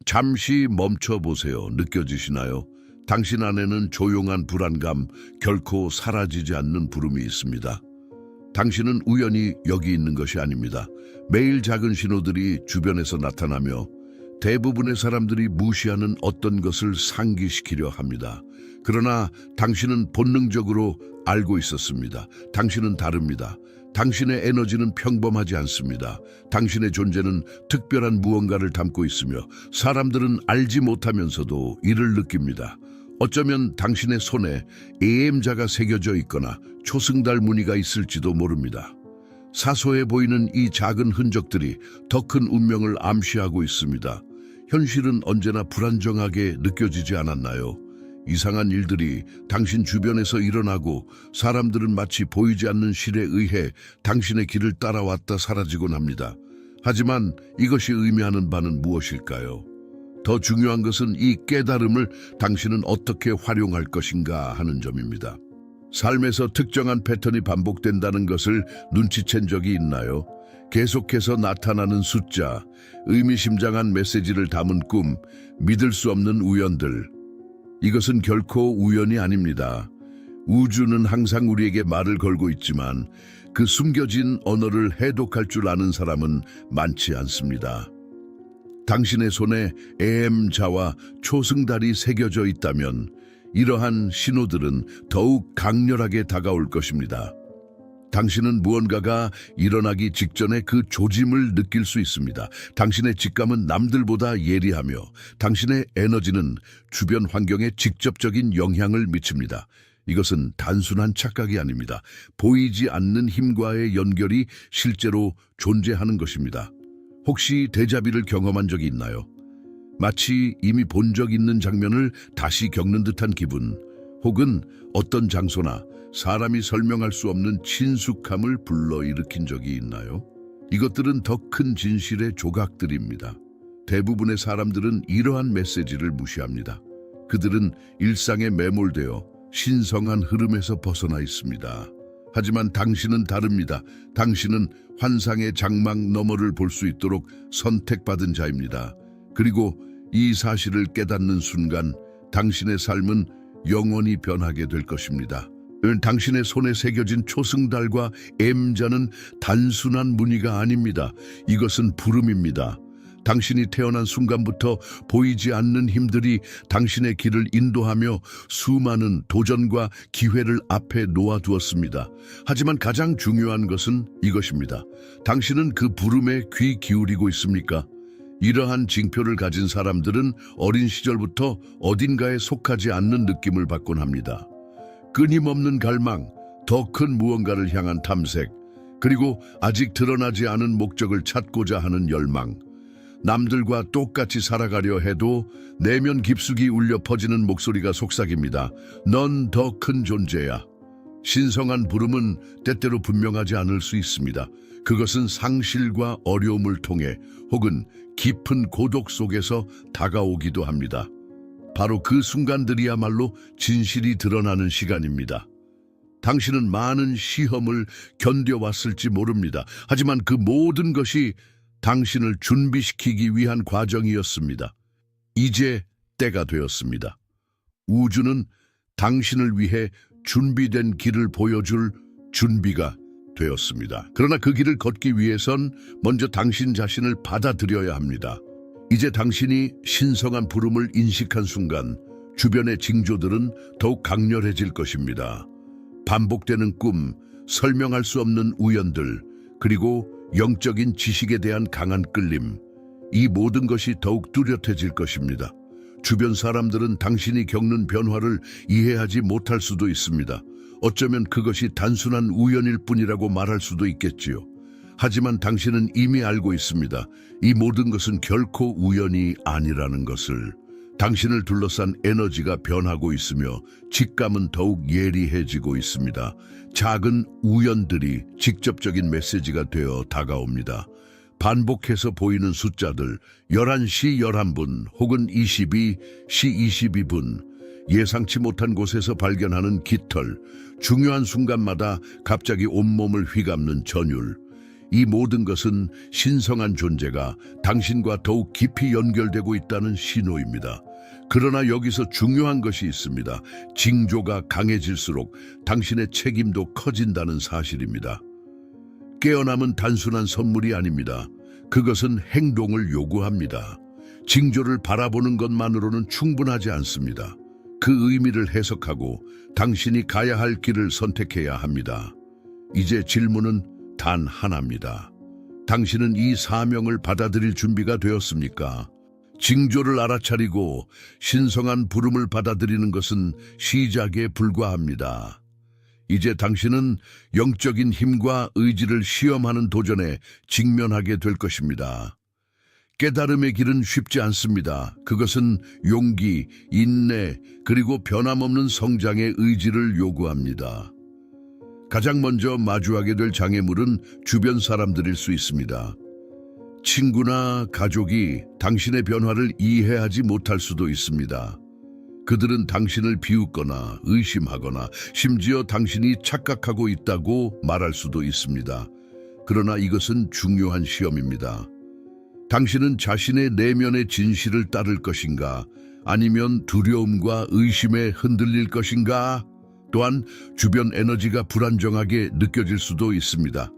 잠시 멈춰보세요. 느껴지시나요? 당신 안에는 조용한 불안감, 결코 사라지지 않는 부름이 있습니다. 당신은 우연히 여기 있는 것이 아닙니다. 매일 작은 신호들이 주변에서 나타나며 대부분의 사람들이 무시하는 어떤 것을 상기시키려 합니다. 그러나 당신은 본능적으로 알고 있었습니다. 당신은 다릅니다. 당신의 에너지는 평범하지 않습니다. 당신의 존재는 특별한 무언가를 담고 있으며 사람들은 알지 못하면서도 이를 느낍니다. 어쩌면 당신의 손에 AM자가 새겨져 있거나 초승달 무늬가 있을지도 모릅니다. 사소해 보이는 이 작은 흔적들이 더 큰 운명을 암시하고 있습니다. 현실은 언제나 불안정하게 느껴지지 않았나요? 이상한 일들이 당신 주변에서 일어나고 사람들은 마치 보이지 않는 실에 의해 당신의 길을 따라왔다 사라지곤 합니다. 하지만 이것이 의미하는 바는 무엇일까요? 더 중요한 것은 이 깨달음을 당신은 어떻게 활용할 것인가 하는 점입니다. 삶에서 특정한 패턴이 반복된다는 것을 눈치챈 적이 있나요? 계속해서 나타나는 숫자, 의미심장한 메시지를 담은 꿈, 믿을 수 없는 우연들. 이것은 결코 우연이 아닙니다. 우주는 항상 우리에게 말을 걸고 있지만 그 숨겨진 언어를 해독할 줄 아는 사람은 많지 않습니다. 당신의 손에 AM자와 초승달이 새겨져 있다면 이러한 신호들은 더욱 강렬하게 다가올 것입니다. 당신은 무언가가 일어나기 직전에 그 조짐을 느낄 수 있습니다. 당신의 직감은 남들보다 예리하며 당신의 에너지는 주변 환경에 직접적인 영향을 미칩니다. 이것은 단순한 착각이 아닙니다. 보이지 않는 힘과의 연결이 실제로 존재하는 것입니다. 혹시 데자비를 경험한 적이 있나요? 마치 이미 본 적 있는 장면을 다시 겪는 듯한 기분, 혹은 어떤 장소나 사람이 설명할 수 없는 친숙함을 불러일으킨 적이 있나요? 이것들은 더 큰 진실의 조각들입니다. 대부분의 사람들은 이러한 메시지를 무시합니다. 그들은 일상에 매몰되어 신성한 흐름에서 벗어나 있습니다. 하지만 당신은 다릅니다. 당신은 환상의 장막 너머를 볼 수 있도록 선택받은 자입니다. 그리고 이 사실을 깨닫는 순간 당신의 삶은 영원히 변하게 될 것입니다. 당신의 손에 새겨진 초승달과 M자는 단순한 무늬가 아닙니다. 이것은 부름입니다. 당신이 태어난 순간부터 보이지 않는 힘들이 당신의 길을 인도하며 수많은 도전과 기회를 앞에 놓아두었습니다. 하지만 가장 중요한 것은 이것입니다. 당신은 그 부름에 귀 기울이고 있습니까? 이러한 징표를 가진 사람들은 어린 시절부터 어딘가에 속하지 않는 느낌을 받곤 합니다. 끊임없는 갈망, 더 큰 무언가를 향한 탐색, 그리고 아직 드러나지 않은 목적을 찾고자 하는 열망. 남들과 똑같이 살아가려 해도 내면 깊숙이 울려 퍼지는 목소리가 속삭입니다. 넌 더 큰 존재야. 신성한 부름은 때때로 분명하지 않을 수 있습니다. 그것은 상실과 어려움을 통해 혹은 깊은 고독 속에서 다가오기도 합니다. 바로 그 순간들이야말로 진실이 드러나는 시간입니다. 당신은 많은 시험을 견뎌왔을지 모릅니다. 하지만 그 모든 것이 당신을 준비시키기 위한 과정이었습니다. 이제 때가 되었습니다. 우주는 당신을 위해 준비된 길을 보여줄 준비가 되었습니다. 그러나 그 길을 걷기 위해선 먼저 당신 자신을 받아들여야 합니다. 이제 당신이 신성한 부름을 인식한 순간 주변의 징조들은 더욱 강렬해질 것입니다. 반복되는 꿈, 설명할 수 없는 우연들, 그리고 영적인 지식에 대한 강한 끌림, 이 모든 것이 더욱 뚜렷해질 것입니다. 주변 사람들은 당신이 겪는 변화를 이해하지 못할 수도 있습니다. 어쩌면 그것이 단순한 우연일 뿐이라고 말할 수도 있겠지요. 하지만 당신은 이미 알고 있습니다. 이 모든 것은 결코 우연이 아니라는 것을. 당신을 둘러싼 에너지가 변하고 있으며 직감은 더욱 예리해지고 있습니다. 작은 우연들이 직접적인 메시지가 되어 다가옵니다. 반복해서 보이는 숫자들, 11시 11분 혹은 22시 22분, 예상치 못한 곳에서 발견하는 깃털, 중요한 순간마다 갑자기 온몸을 휘감는 전율. 이 모든 것은 신성한 존재가 당신과 더욱 깊이 연결되고 있다는 신호입니다. 그러나 여기서 중요한 것이 있습니다. 징조가 강해질수록 당신의 책임도 커진다는 사실입니다. 깨어남은 단순한 선물이 아닙니다. 그것은 행동을 요구합니다. 징조를 바라보는 것만으로는 충분하지 않습니다. 그 의미를 해석하고 당신이 가야 할 길을 선택해야 합니다. 이제 질문은 단 하나입니다. 당신은 이 사명을 받아들일 준비가 되었습니까? 징조를 알아차리고 신성한 부름을 받아들이는 것은 시작에 불과합니다. 이제 당신은 영적인 힘과 의지를 시험하는 도전에 직면하게 될 것입니다. 깨달음의 길은 쉽지 않습니다. 그것은 용기, 인내, 그리고 변함없는 성장의 의지를 요구합니다. 가장 먼저 마주하게 될 장애물은 주변 사람들일 수 있습니다. 친구나 가족이 당신의 변화를 이해하지 못할 수도 있습니다. 그들은 당신을 비웃거나 의심하거나 심지어 당신이 착각하고 있다고 말할 수도 있습니다. 그러나 이것은 중요한 시험입니다. 당신은 자신의 내면의 진실을 따를 것인가? 아니면 두려움과 의심에 흔들릴 것인가? 또한 주변 에너지가 불안정하게 느껴질 수도 있습니다.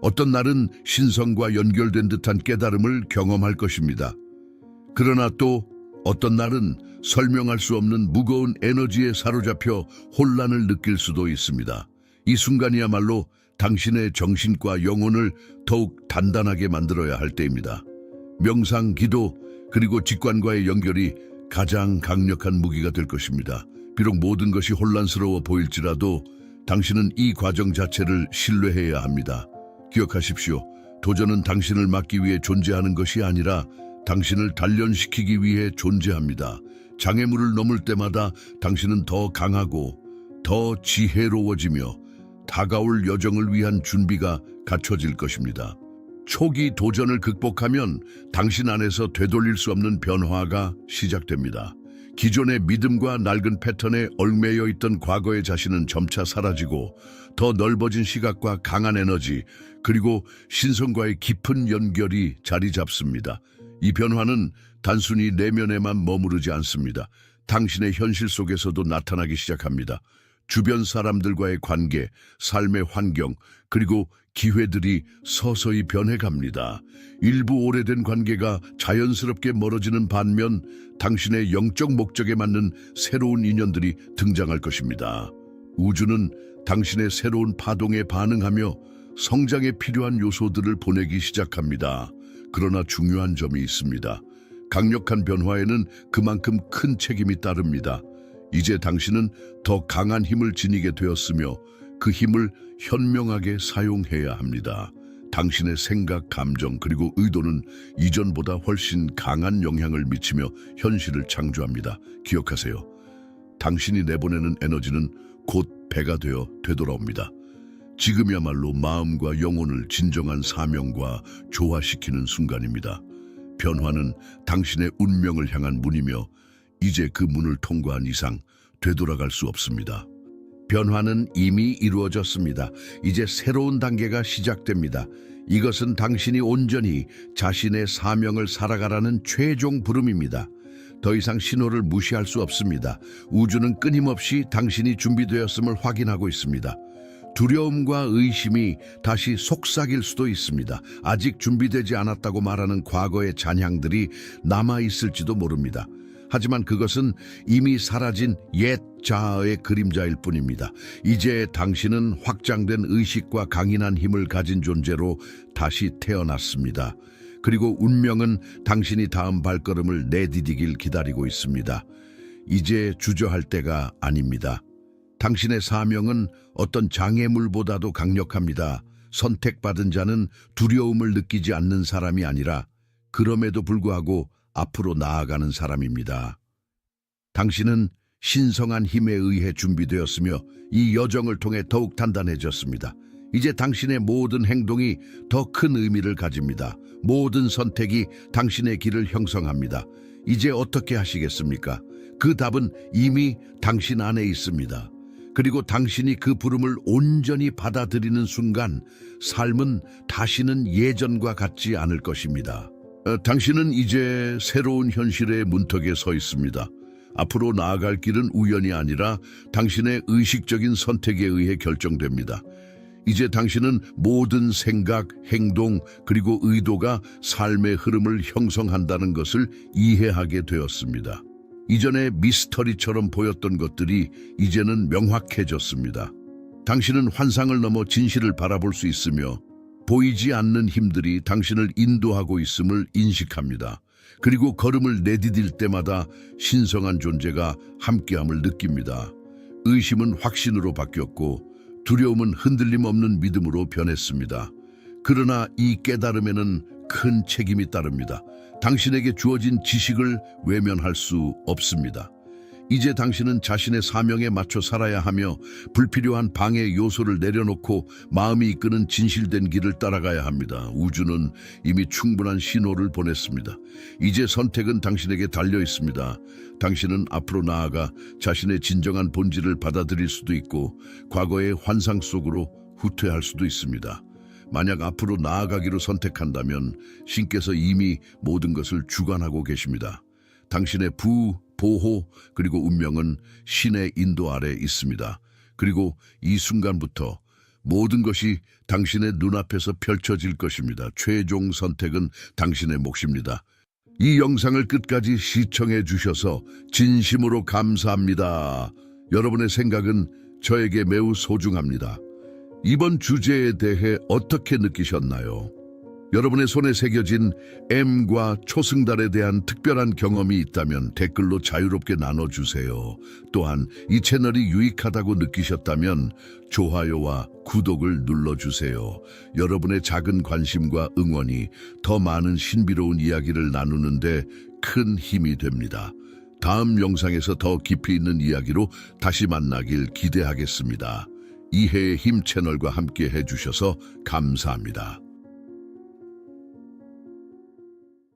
어떤 날은 신성과 연결된 듯한 깨달음을 경험할 것입니다. 그러나 또 어떤 날은 설명할 수 없는 무거운 에너지에 사로잡혀 혼란을 느낄 수도 있습니다. 이 순간이야말로 당신의 정신과 영혼을 더욱 단단하게 만들어야 할 때입니다. 명상, 기도, 그리고 직관과의 연결이 가장 강력한 무기가 될 것입니다. 비록 모든 것이 혼란스러워 보일지라도 당신은 이 과정 자체를 신뢰해야 합니다. 기억하십시오. 도전은 당신을 막기 위해 존재하는 것이 아니라 당신을 단련시키기 위해 존재합니다. 장애물을 넘을 때마다 당신은 더 강하고 더 지혜로워지며 다가올 여정을 위한 준비가 갖춰질 것입니다. 초기 도전을 극복하면 당신 안에서 되돌릴 수 없는 변화가 시작됩니다. 기존의 믿음과 낡은 패턴에 얽매여 있던 과거의 자신은 점차 사라지고 더 넓어진 시각과 강한 에너지 그리고 신성과의 깊은 연결이 자리 잡습니다. 이 변화는 단순히 내면에만 머무르지 않습니다. 당신의 현실 속에서도 나타나기 시작합니다. 주변 사람들과의 관계, 삶의 환경, 그리고 기회들이 서서히 변해갑니다. 일부 오래된 관계가 자연스럽게 멀어지는 반면 당신의 영적 목적에 맞는 새로운 인연들이 등장할 것입니다. 우주는 당신의 새로운 파동에 반응하며 성장에 필요한 요소들을 보내기 시작합니다. 그러나 중요한 점이 있습니다. 강력한 변화에는 그만큼 큰 책임이 따릅니다. 이제 당신은 더 강한 힘을 지니게 되었으며 그 힘을 현명하게 사용해야 합니다. 당신의 생각, 감정, 그리고 의도는 이전보다 훨씬 강한 영향을 미치며 현실을 창조합니다. 기억하세요. 당신이 내보내는 에너지는 곧 배가 되어 되돌아옵니다. 지금이야말로 마음과 영혼을 진정한 사명과 조화시키는 순간입니다. 변화는 당신의 운명을 향한 문이며 이제 그 문을 통과한 이상 되돌아갈 수 없습니다. 변화는 이미 이루어졌습니다. 이제 새로운 단계가 시작됩니다. 이것은 당신이 온전히 자신의 사명을 살아가라는 최종 부름입니다. 더 이상 신호를 무시할 수 없습니다. 우주는 끊임없이 당신이 준비되었음을 확인하고 있습니다. 두려움과 의심이 다시 속삭일 수도 있습니다. 아직 준비되지 않았다고 말하는 과거의 잔향들이 남아있을지도 모릅니다. 하지만 그것은 이미 사라진 옛 자아의 그림자일 뿐입니다. 이제 당신은 확장된 의식과 강인한 힘을 가진 존재로 다시 태어났습니다. 그리고 운명은 당신이 다음 발걸음을 내디디길 기다리고 있습니다. 이제 주저할 때가 아닙니다. 당신의 사명은 어떤 장애물보다도 강력합니다. 선택받은 자는 두려움을 느끼지 않는 사람이 아니라 그럼에도 불구하고 앞으로 나아가는 사람입니다. 당신은 신성한 힘에 의해 준비되었으며 이 여정을 통해 더욱 단단해졌습니다. 이제 당신의 모든 행동이 더 큰 의미를 가집니다. 모든 선택이 당신의 길을 형성합니다. 이제 어떻게 하시겠습니까? 그 답은 이미 당신 안에 있습니다. 그리고 당신이 그 부름을 온전히 받아들이는 순간 삶은 다시는 예전과 같지 않을 것입니다. 당신은 이제 새로운 현실의 문턱에 서 있습니다. 앞으로 나아갈 길은 우연이 아니라 당신의 의식적인 선택에 의해 결정됩니다. 이제 당신은 모든 생각, 행동, 그리고 의도가 삶의 흐름을 형성한다는 것을 이해하게 되었습니다. 이전에 미스터리처럼 보였던 것들이 이제는 명확해졌습니다. 당신은 환상을 넘어 진실을 바라볼 수 있으며 보이지 않는 힘들이 당신을 인도하고 있음을 인식합니다. 그리고 걸음을 내디딜 때마다 신성한 존재가 함께함을 느낍니다. 의심은 확신으로 바뀌었고 두려움은 흔들림 없는 믿음으로 변했습니다. 그러나 이 깨달음에는 큰 책임이 따릅니다. 당신에게 주어진 지식을 외면할 수 없습니다. 이제 당신은 자신의 사명에 맞춰 살아야 하며 불필요한 방해 요소를 내려놓고 마음이 이끄는 진실된 길을 따라가야 합니다. 우주는 이미 충분한 신호를 보냈습니다. 이제 선택은 당신에게 달려 있습니다. 당신은 앞으로 나아가 자신의 진정한 본질을 받아들일 수도 있고 과거의 환상 속으로 후퇴할 수도 있습니다. 만약 앞으로 나아가기로 선택한다면 신께서 이미 모든 것을 주관하고 계십니다. 당신의 보호, 그리고 운명은 신의 인도 아래 있습니다. 그리고 이 순간부터 모든 것이 당신의 눈앞에서 펼쳐질 것입니다. 최종 선택은 당신의 몫입니다. 이 영상을 끝까지 시청해 주셔서 진심으로 감사합니다. 여러분의 생각은 저에게 매우 소중합니다. 이번 주제에 대해 어떻게 느끼셨나요? 여러분의 손에 새겨진 M과 초승달에 대한 특별한 경험이 있다면 댓글로 자유롭게 나눠주세요. 또한 이 채널이 유익하다고 느끼셨다면 좋아요와 구독을 눌러주세요. 여러분의 작은 관심과 응원이 더 많은 신비로운 이야기를 나누는데 큰 힘이 됩니다. 다음 영상에서 더 깊이 있는 이야기로 다시 만나길 기대하겠습니다. 이해의 힘 채널과 함께 해주셔서 감사합니다.